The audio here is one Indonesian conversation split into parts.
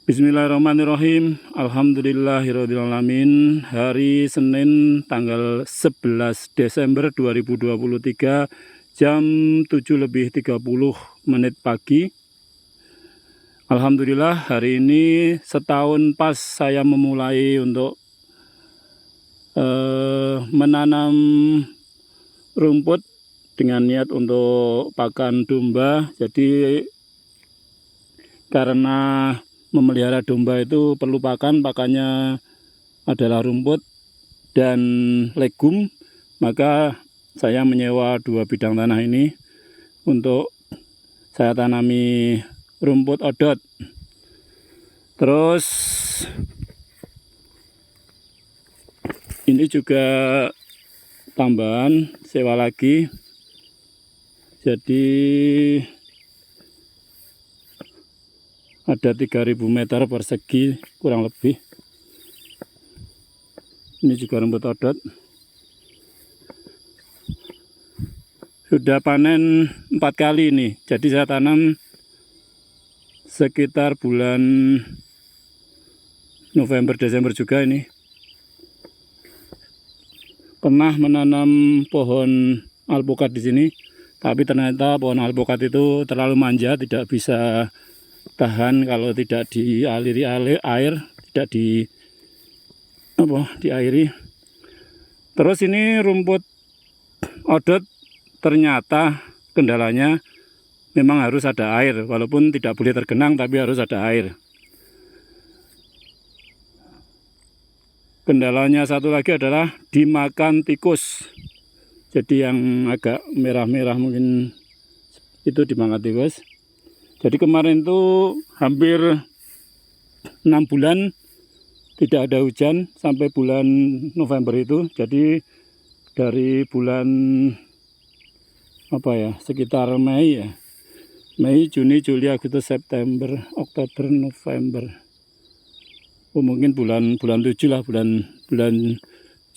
Bismillahirrahmanirrahim. Alhamdulillahirrahmanirrahim. Hari Senin tanggal 11 Desember 2023 jam 7:30 pagi. Alhamdulillah hari ini setahun pas saya memulai untuk menanam rumput dengan niat untuk pakan domba. Jadi karena memelihara domba itu perlu pakannya adalah rumput dan legum, maka saya menyewa 2 bidang tanah ini untuk saya tanami rumput odot. Terus ini juga tambahan sewa lagi, jadi ada 3.000 meter persegi kurang lebih. Ini juga rumput odot. Sudah panen 4 kali ini. Jadi saya tanam sekitar bulan November Desember juga ini. Pernah menanam pohon alpukat di sini, tapi ternyata pohon alpukat itu terlalu manja, tidak bisa tahan kalau tidak dialiri air, tidak diairi. Terus ini rumput odot ternyata kendalanya memang harus ada air, walaupun tidak boleh tergenang tapi harus ada air. Kendalanya satu lagi adalah dimakan tikus. Jadi yang agak merah-merah mungkin itu dimakan tikus. Jadi kemarin itu hampir 6 bulan tidak ada hujan sampai bulan November itu. Jadi dari bulan sekitar Mei ya. Mei, Juni, Juli, Agustus, September, Oktober, November. Mungkin bulan 7 lah, bulan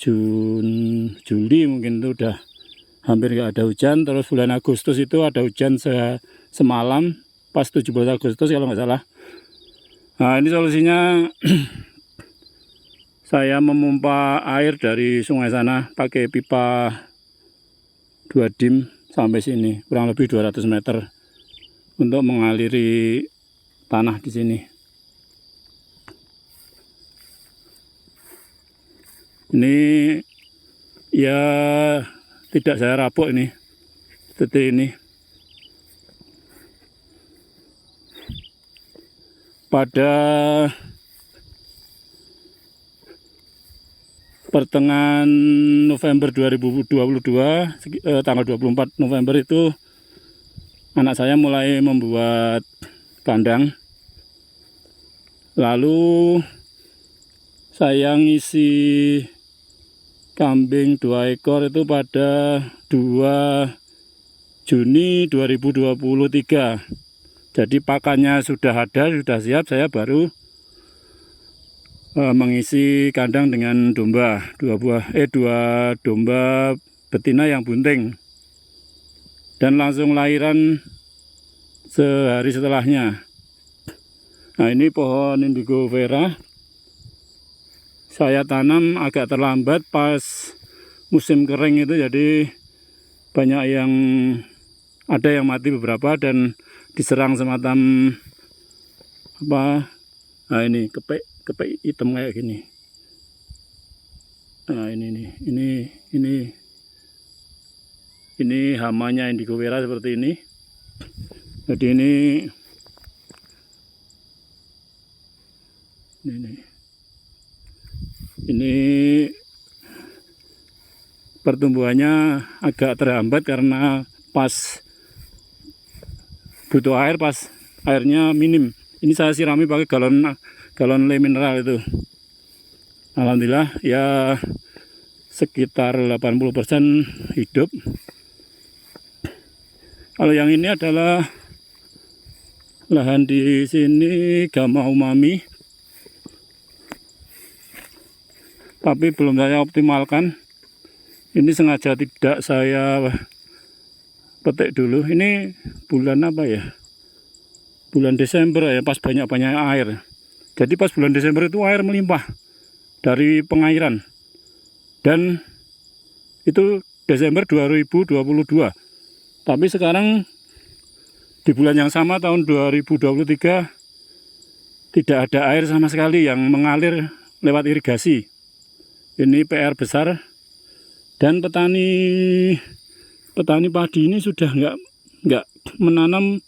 Juli mungkin itu udah hampir nggak ada hujan. Terus bulan Agustus itu ada hujan semalam pas 17 Agustus kalau nggak salah. Nah ini solusinya saya memompa air dari sungai sana pakai pipa 2 dim sampai sini, kurang lebih 200 meter untuk mengaliri tanah di sini. Ini ya tidak saya rabuk ini, seperti ini. Pada pertengahan November 2022, tanggal 24 November itu anak saya mulai membuat kandang. Lalu saya ngisi kambing 2 ekor itu pada 2 Juni 2023. Jadi pakannya sudah ada, sudah siap, saya baru mengisi kandang dengan domba, 2 domba betina yang bunting. Dan langsung lahiran sehari setelahnya. Nah ini pohon indigo vera. Saya tanam agak terlambat pas musim kering itu, jadi banyak yang ada yang mati beberapa dan diserang semacam nah ini kepek hitam kayak gini. Nah ini hamanya indigo vera seperti ini. Jadi ini pertumbuhannya agak terhambat karena pas butuh air, pas airnya minim. Ini saya sirami pakai galon le mineral itu. Alhamdulillah ya sekitar 80% hidup. Kalau yang ini adalah lahan di sini Gamma umami, tapi belum saya optimalkan. Ini sengaja tidak saya petik dulu. Ini bulan apa ya? Bulan Desember ya, pas banyak-banyak air. Jadi pas bulan Desember itu air melimpah dari pengairan. Dan itu Desember 2022. Tapi sekarang di bulan yang sama tahun 2023 tidak ada air sama sekali yang mengalir lewat irigasi. Ini PR besar. Dan petani padi ini sudah nggak menanam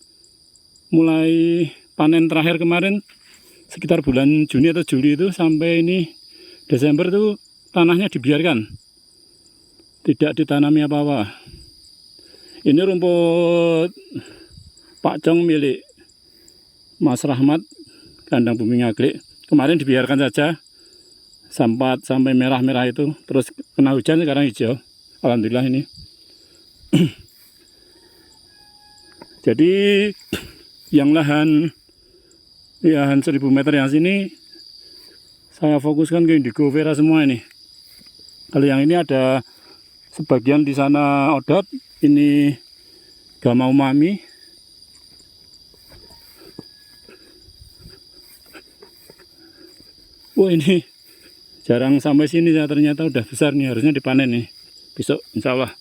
mulai panen terakhir kemarin sekitar bulan Juni atau Juli itu sampai ini Desember itu tanahnya dibiarkan, tidak ditanami apa-apa. Ini rumput pakcong milik Mas Rahmat kandang bumi ngaglik. Kemarin dibiarkan saja sampai merah-merah itu, terus kena hujan sekarang hijau. Alhamdulillah ini. Jadi yang lahan 1000 meter yang sini saya fokuskan ke indigo vera semua ini. Kalau yang ini ada sebagian di sana odot, ini gama umami. Wah, ini jarang sampai sini ya, ternyata udah besar nih, harusnya dipanen nih besok insya Allah.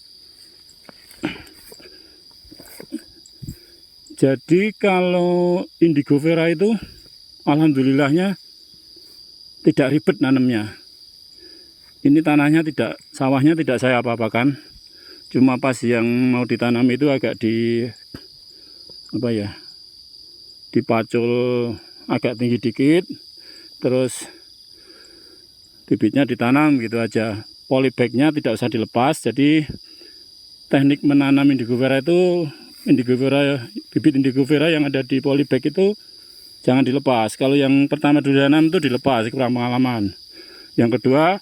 Jadi kalau indigo vera itu alhamdulillahnya tidak ribet nanamnya. Ini tanahnya sawahnya tidak saya apa-apakan. Cuma pas yang mau ditanam itu agak dipacul agak tinggi dikit, terus bibitnya ditanam gitu aja. Polybagnya tidak usah dilepas. Jadi teknik menanam indigo vera itu bibit indigo vera yang ada di polybag itu jangan dilepas. Kalau yang pertama ditanam itu dilepas, kurang pengalaman. Yang kedua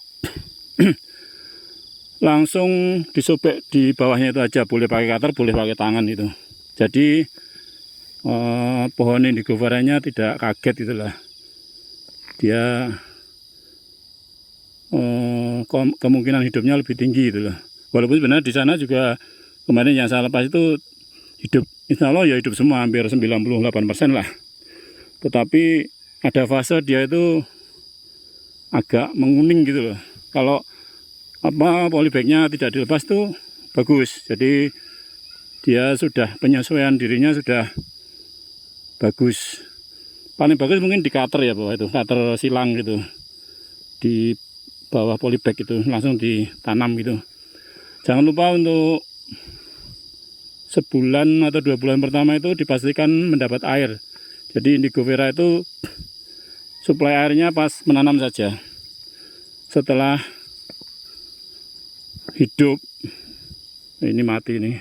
langsung disobek di bawahnya itu aja, boleh pakai cutter, boleh pakai tangan itu. Jadi pohon indigo veranya tidak kaget itulah. Dia kemungkinan hidupnya lebih tinggi itulah. Walaupun sebenarnya di sana juga kemarin yang saya lepas itu hidup, insya Allah ya hidup semua, hampir 98% lah. Tetapi ada fase dia itu agak menguning gitu loh. Kalau polybagnya tidak dilepas tuh bagus. Jadi dia sudah penyesuaian dirinya sudah bagus. Paling bagus mungkin di cutter ya, bawah itu cutter silang gitu. Di bawah polybag itu langsung ditanam gitu. Jangan lupa untuk sebulan atau 2 bulan pertama itu dipastikan mendapat air. Jadi indigo vera itu suplai airnya pas menanam saja. Setelah hidup, ini mati nih.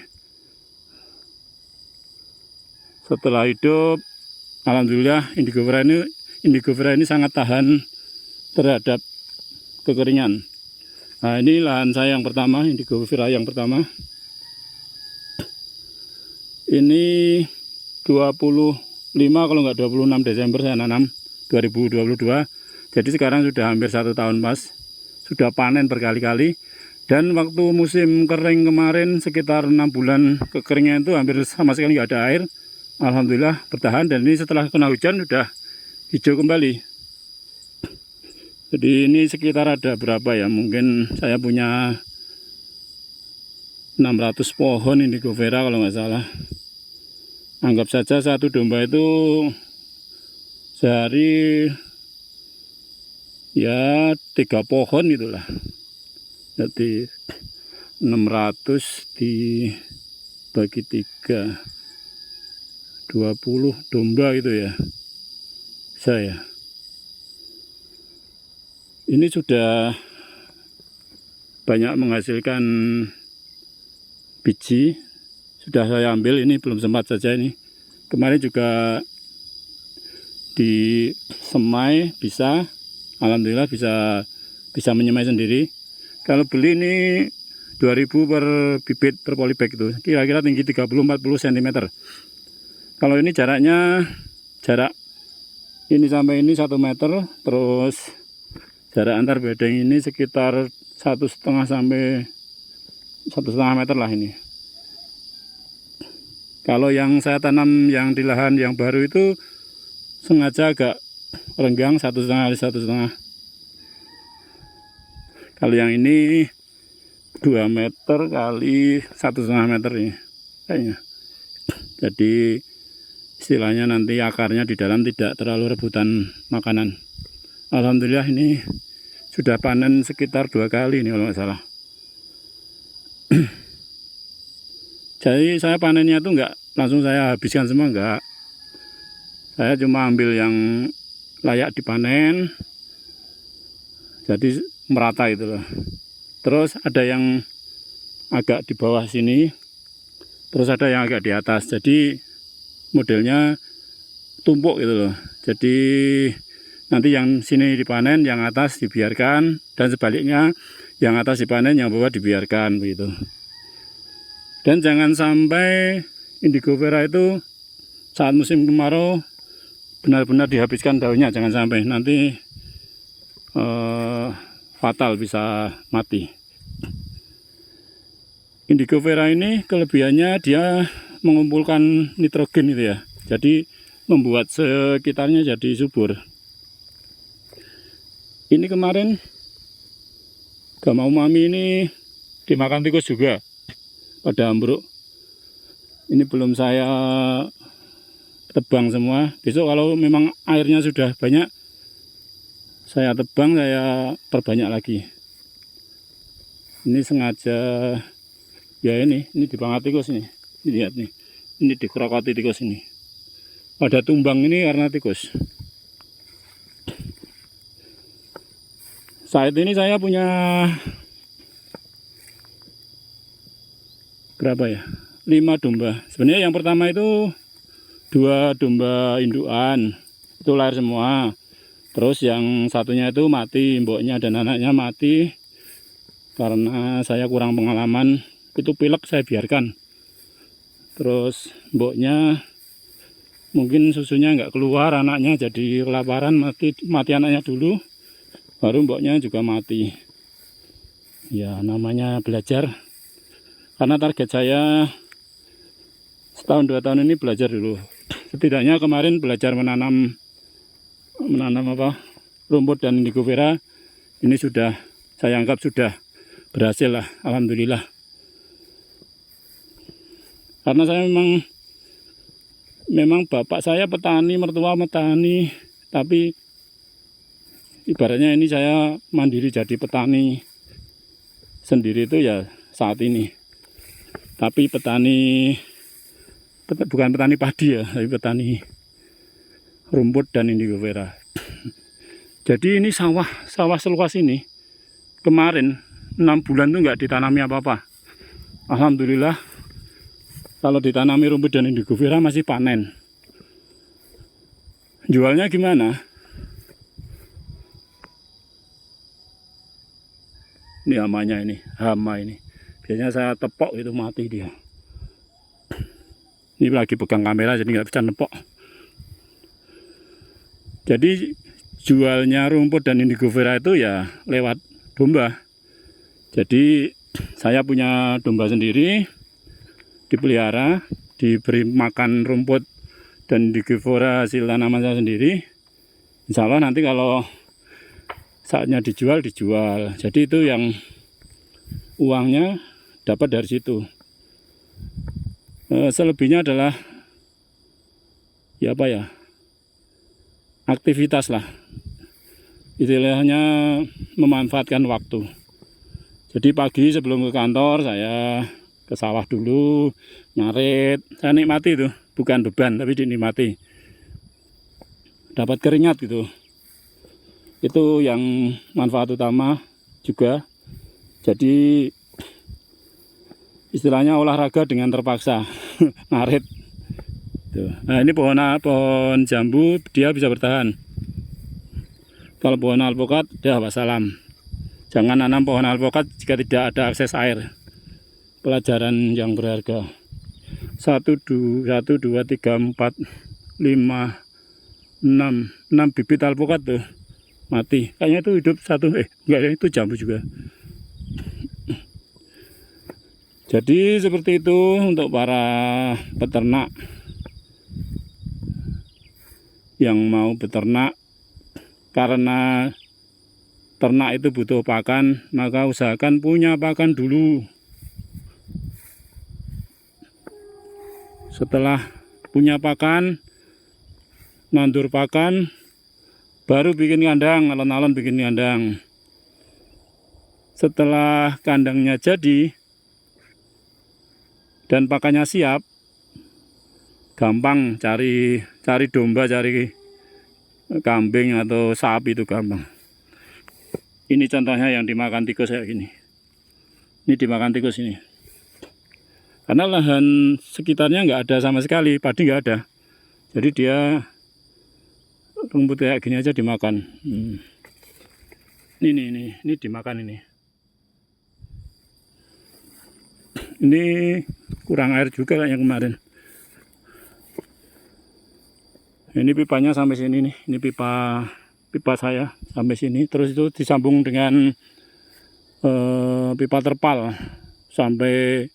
Setelah hidup, alhamdulillah indigo vera ini sangat tahan terhadap kekeringan. Nah, ini lahan saya yang pertama, indigo vera yang pertama. Ini 25 kalau nggak 26 Desember saya nanam 2022. Jadi sekarang sudah hampir 1 tahun pas. Sudah panen berkali-kali. Dan waktu musim kering kemarin sekitar 6 bulan kekeringan itu hampir sama sekali nggak ada air. Alhamdulillah bertahan, dan ini setelah kena hujan sudah hijau kembali. Jadi ini sekitar ada berapa ya? Mungkin saya punya 600 pohon indigo vera kalau nggak salah. Anggap saja satu domba itu sehari ya 3 pohon itulah. Jadi 600 dibagi 3, 20 domba itu ya. Saya ini sudah banyak menghasilkan biji. Sudah saya ambil, ini belum sempat saja ini. Kemarin juga di semai bisa, alhamdulillah bisa menyemai sendiri. Kalau beli ini 2000 per bibit per polybag itu, kira-kira tinggi 30-40 cm. Kalau ini jarak ini sampai ini 1 meter, terus jarak antar bedeng ini sekitar 1,5 sampai 1,5 meter lah ini. Kalau yang saya tanam yang di lahan yang baru itu sengaja agak renggang 1,5 kali 1,5. Kalau yang ini 2 meter kali 1,5 meter ini kayaknya. Jadi istilahnya nanti akarnya di dalam tidak terlalu rebutan makanan. Alhamdulillah ini sudah panen sekitar 2 kali ini kalau nggak salah. Jadi saya panennya itu nggak langsung saya habiskan semua, enggak. Saya cuma ambil yang layak dipanen. Jadi merata itu loh. Terus ada yang agak di bawah sini, terus ada yang agak di atas. Jadi modelnya tumpuk gitu loh. Jadi nanti yang sini dipanen, yang atas dibiarkan, dan sebaliknya yang atas dipanen, yang bawah dibiarkan begitu. Dan jangan sampai indigo vera itu saat musim kemarau benar-benar dihabiskan daunnya, jangan sampai nanti fatal, bisa mati. Indigo vera ini kelebihannya dia mengumpulkan nitrogen itu ya, jadi membuat sekitarnya jadi subur. Ini kemarin gamau mami ini dimakan tikus juga pada ambruk. Ini belum saya tebang semua. Besok kalau memang airnya sudah banyak, saya tebang, saya perbanyak lagi. Ini sengaja ya, ini dipangat tikus ini. Lihat nih, ini dikerokoti tikus ini. Pada tumbang ini karena tikus. Saat ini saya punya berapa ya? 5 domba. Sebenarnya yang pertama itu 2 domba indukan, itu lahir semua. Terus yang satunya itu mati, mboknya dan anaknya mati karena saya kurang pengalaman. Itu pilek saya biarkan. Terus mboknya mungkin susunya nggak keluar, anaknya jadi kelaparan, mati anaknya dulu, baru mboknya juga mati. Ya namanya belajar. Karena target saya setahun 2 tahun ini belajar dulu. Setidaknya kemarin belajar menanam rumput dan indigo vera. Ini sudah saya anggap sudah berhasil lah, alhamdulillah. Karena saya memang bapak saya petani, mertua petani, tapi ibaratnya ini saya mandiri jadi petani sendiri itu ya saat ini. Tapi bukan petani padi ya, tapi petani rumput dan indigo vera. Jadi ini sawah seluas ini kemarin 6 bulan tuh nggak ditanami apa-apa. Alhamdulillah kalau ditanami rumput dan indigo vera masih panen. Jualnya gimana? Ini hamanya ini, hama ini. Biasanya saya tepok itu mati dia. Ini lagi pegang kamera jadi nggak bisa nepok. Jadi jualnya rumput dan indigo vera itu ya lewat domba. Jadi saya punya domba sendiri, dipelihara, diberi makan rumput dan indigo vera hasil tanaman saya sendiri. Insya Allah nanti kalau saatnya dijual. Jadi itu yang uangnya dapat dari situ. Selebihnya adalah ya apa ya, aktivitas lah, istilahnya memanfaatkan waktu. Jadi pagi sebelum ke kantor saya ke sawah dulu, ngarit. Saya nikmati itu, bukan beban tapi dinikmati. Dapat keringat gitu. Itu yang manfaat utama juga. Jadi istilahnya olahraga dengan terpaksa. Ngarit. Nah ini pohon jambu dia bisa bertahan. Kalau pohon alpukat dia wassalam. Jangan nanam pohon alpukat jika tidak ada akses air. Pelajaran yang berharga. 1, 2, 3, 4, 5, 6 bibit alpukat tuh mati. Kayaknya itu hidup satu. Enggak, itu jambu juga. Jadi seperti itu untuk para peternak yang mau beternak karena ternak itu butuh pakan, maka usahakan punya pakan dulu. Setelah punya pakan, nandur pakan, baru bikin kandang, alon-alon bikin kandang. Setelah kandangnya jadi dan pakannya siap, gampang cari domba, cari kambing atau sapi itu gampang. Ini contohnya yang dimakan tikus kayak gini. Ini dimakan tikus ini. Karena lahan sekitarnya nggak ada sama sekali, padi nggak ada. Jadi dia rumput kayak gini aja dimakan. Ini dimakan ini. Ini kurang air juga kayak yang kemarin. Ini pipanya sampai sini nih. Ini pipa saya sampai sini. Terus itu disambung dengan pipa terpal sampai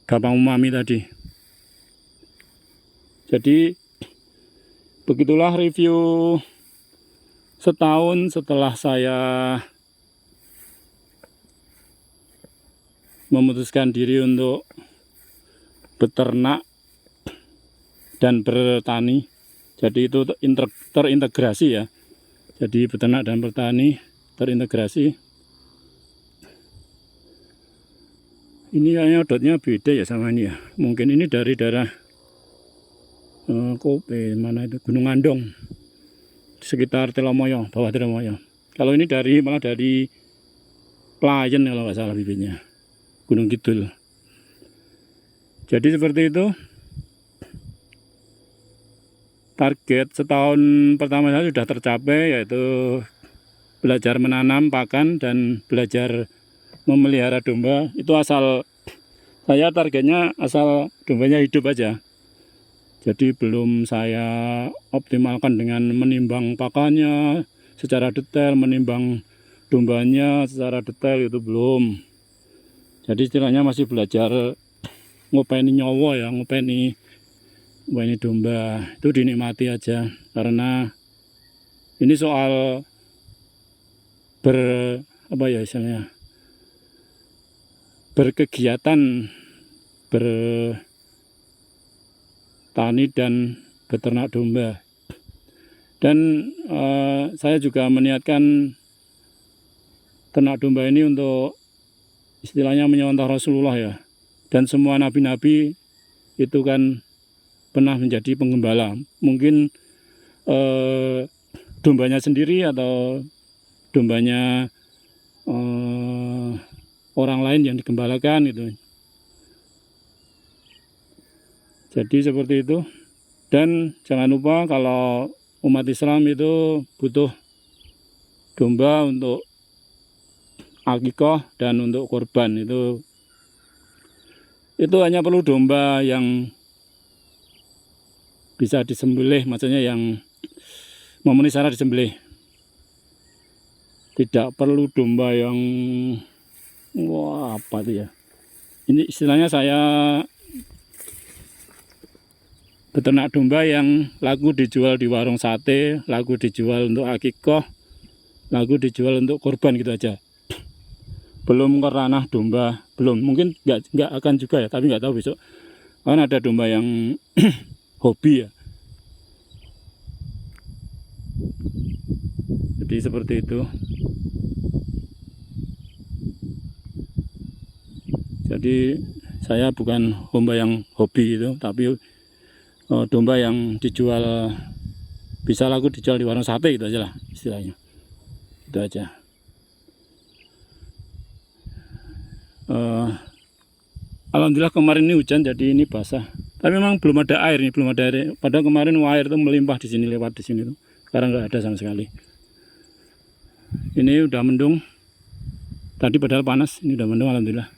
gampang umami tadi. Jadi begitulah review setahun setelah saya memutuskan diri untuk beternak dan bertani. Jadi itu terintegrasi ya. Jadi beternak dan bertani terintegrasi. Ini kayaknya dotnya beda ya sama ini ya. Mungkin ini dari daerah Kope, mana itu, Gunung Andong, sekitar Telomoyo, bawah Telomoyo. Kalau ini malah dari Playen kalau nggak salah bibitnya, Gunung Kidul. Jadi seperti itu. Target setahun pertama saya sudah tercapai, yaitu belajar menanam pakan dan belajar memelihara domba. Itu saya targetnya asal dombanya hidup aja. Jadi belum saya optimalkan dengan menimbang pakannya secara detail, menimbang dombanya secara detail, itu belum. Jadi istilahnya masih belajar ngopeni nyawa ya, ngopeni domba. Itu dinikmati aja, karena ini soal berkegiatan, bertani dan beternak domba. Dan saya juga meniatkan ternak domba ini untuk istilahnya menyontoh Rasulullah ya. Dan semua nabi-nabi itu kan pernah menjadi penggembala. Mungkin dombanya sendiri atau dombanya orang lain yang digembalakan gitu. Jadi seperti itu. Dan jangan lupa kalau umat Islam itu butuh domba untuk akikah dan untuk kurban. Itu hanya perlu domba yang bisa disembelih, maksudnya yang memenuhi syarat disembelih. Tidak perlu domba yang apa itu ya. Ini istilahnya saya beternak domba yang laku dijual di warung sate, laku dijual untuk akikah, laku dijual untuk kurban gitu aja. Belum ke ranah domba, belum. Mungkin nggak akan juga ya, tapi nggak tahu besok. Kan ada domba yang hobi ya. Jadi seperti itu. Jadi saya bukan domba yang hobi itu, tapi domba yang dijual, bisa laku dijual di warung sate gitu aja lah istilahnya. Itu aja. Alhamdulillah kemarin ini hujan, jadi ini basah. Tapi memang belum ada air nih, belum ada air. Padahal kemarin air itu melimpah di sini, lewat di sini tuh. Sekarang nggak ada sama sekali. Ini udah mendung. Tadi padahal panas, ini udah mendung alhamdulillah.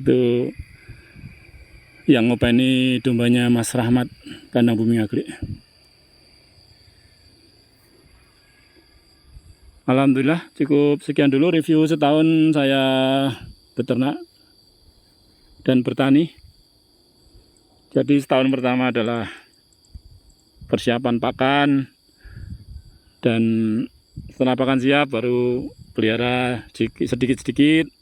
Itu yang ngopeni dombanya Mas Rahmat, kandang Bumi Agri. Alhamdulillah cukup sekian dulu review setahun saya beternak dan bertani. Jadi setahun pertama adalah persiapan pakan, dan setelah pakan siap baru pelihara sedikit-sedikit.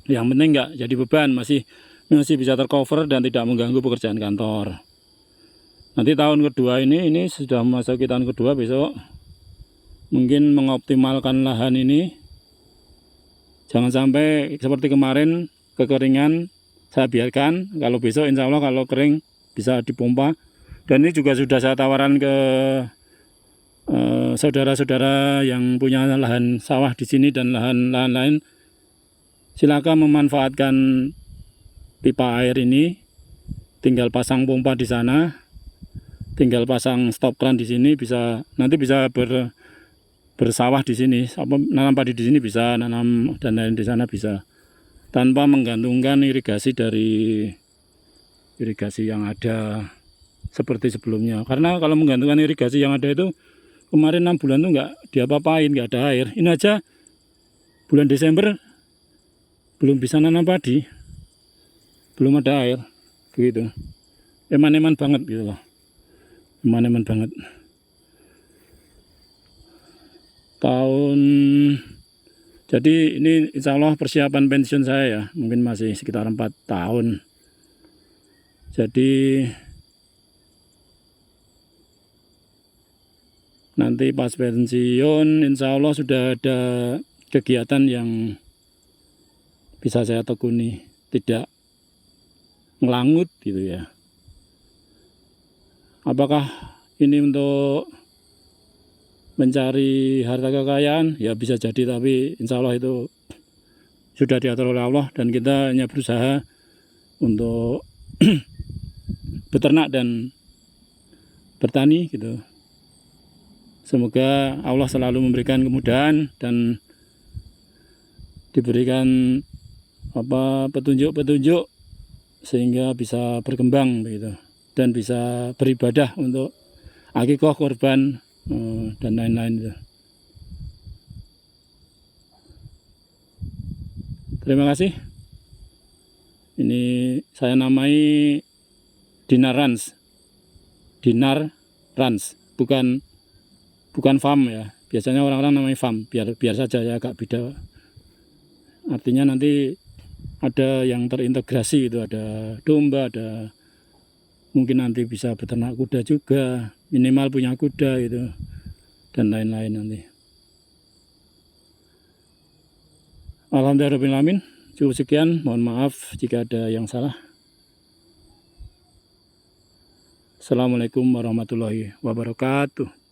Yang penting nggak jadi beban, masih bisa tercover dan tidak mengganggu pekerjaan kantor. Nanti tahun kedua ini sudah memasuki tahun kedua, besok mungkin mengoptimalkan lahan ini. Jangan sampai seperti kemarin kekeringan, saya biarkan. Kalau besok insya Allah kalau kering bisa dipompa. Dan ini juga sudah saya tawaran ke saudara-saudara yang punya lahan sawah di sini dan lahan lain. Silakan memanfaatkan pipa air ini. Tinggal pasang pompa di sana, tinggal pasang stop kran di sini, nanti bisa bersawah di sini, nanam padi di sini bisa, nanam dan lain di sana bisa, tanpa menggantungkan irigasi dari irigasi yang ada seperti sebelumnya. Karena kalau menggantungkan irigasi yang ada itu kemarin 6 bulan tuh nggak diapa-apain, nggak ada air. Ini aja bulan Desember belum bisa nanam padi, belum ada air, begitu. Eman-eman banget gitu loh, eman-eman banget. Jadi ini insya Allah persiapan pensiun saya ya, mungkin masih sekitar 4 tahun. Jadi nanti pas pensiun insya Allah sudah ada kegiatan yang bisa saya tekuni, tidak ngelangut gitu ya. Apakah ini untuk mencari harta kekayaan? Ya bisa jadi, tapi insya Allah itu sudah diatur oleh Allah dan kita hanya berusaha untuk beternak dan bertani gitu. Semoga Allah selalu memberikan kemudahan dan diberikan petunjuk-petunjuk sehingga bisa berkembang begitu dan bisa beribadah untuk akikah, korban dan lain-lain. Terima kasih. Ini saya namai Dinar Rans, bukan farm ya. Biasanya orang-orang namanya farm, biar saja ya, agak beda. Artinya nanti ada yang terintegrasi itu, ada domba, ada mungkin nanti bisa beternak kuda juga, minimal punya kuda itu dan lain-lain nanti. Alhamdulillahirrahmanirrahim. Cukup sekian, mohon maaf jika ada yang salah. Assalamualaikum warahmatullahi wabarakatuh.